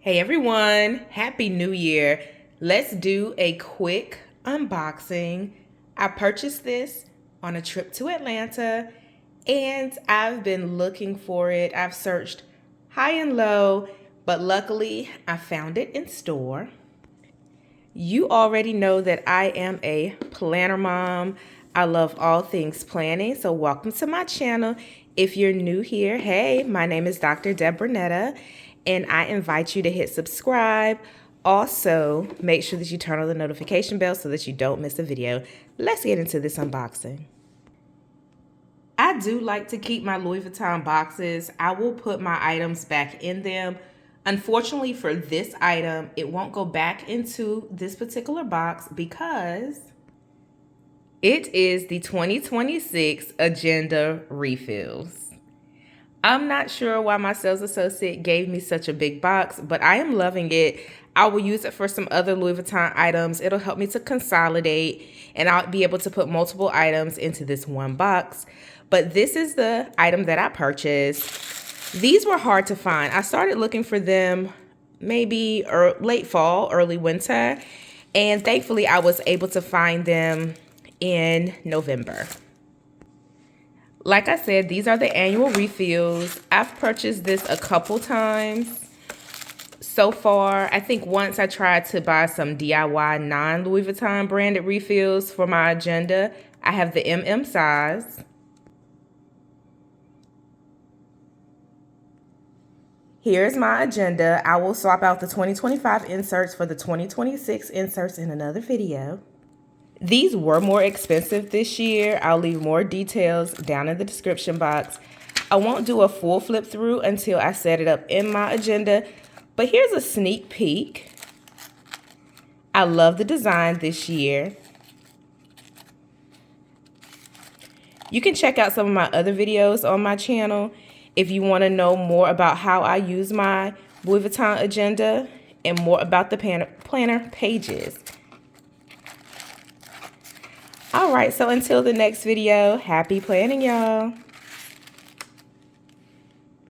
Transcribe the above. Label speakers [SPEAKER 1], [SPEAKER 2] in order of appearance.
[SPEAKER 1] Hey everyone, Happy New Year. Let's do a quick unboxing. I purchased this on a trip to Atlanta and I've been looking for it. I've searched high and low, but luckily I found it in store. You already know that I am a planner mom. I love all things planning, so welcome to my channel. If you're new here, hey, my name is Dr. Deborah Netta, and I invite you to hit subscribe. Also, make sure that you turn on the notification bell so that you don't miss a video. Let's get into this unboxing. I do like to keep my Louis Vuitton boxes. I will put my items back in them. Unfortunately for this item, it won't go back into this particular box because it is the 2026 Agenda refills. I'm not sure why my sales associate gave me such a big box, but I am loving it. I will use it for some other Louis Vuitton items. It'll help me to consolidate, and I'll be able to put multiple items into this one box. But this is the item that I purchased. These were hard to find. I started looking for them maybe late fall, early winter, and thankfully I was able to find them in November. Like I said, these are the annual refills. I've purchased this a couple times so far. I think once I tried to buy some DIY non-Louis Vuitton branded refills for my agenda. I have the MM size. Here's my agenda. I will swap out the 2025 inserts for the 2026 inserts in another video. These were more expensive this year. I'll leave more details down in the description box. I won't do a full flip through until I set it up in my agenda, but here's a sneak peek. I love the design this year. You can check out some of my other videos on my channel if you want to know more about how I use my Louis Vuitton agenda and more about the planner pages. All right, so until the next video, happy planning, y'all.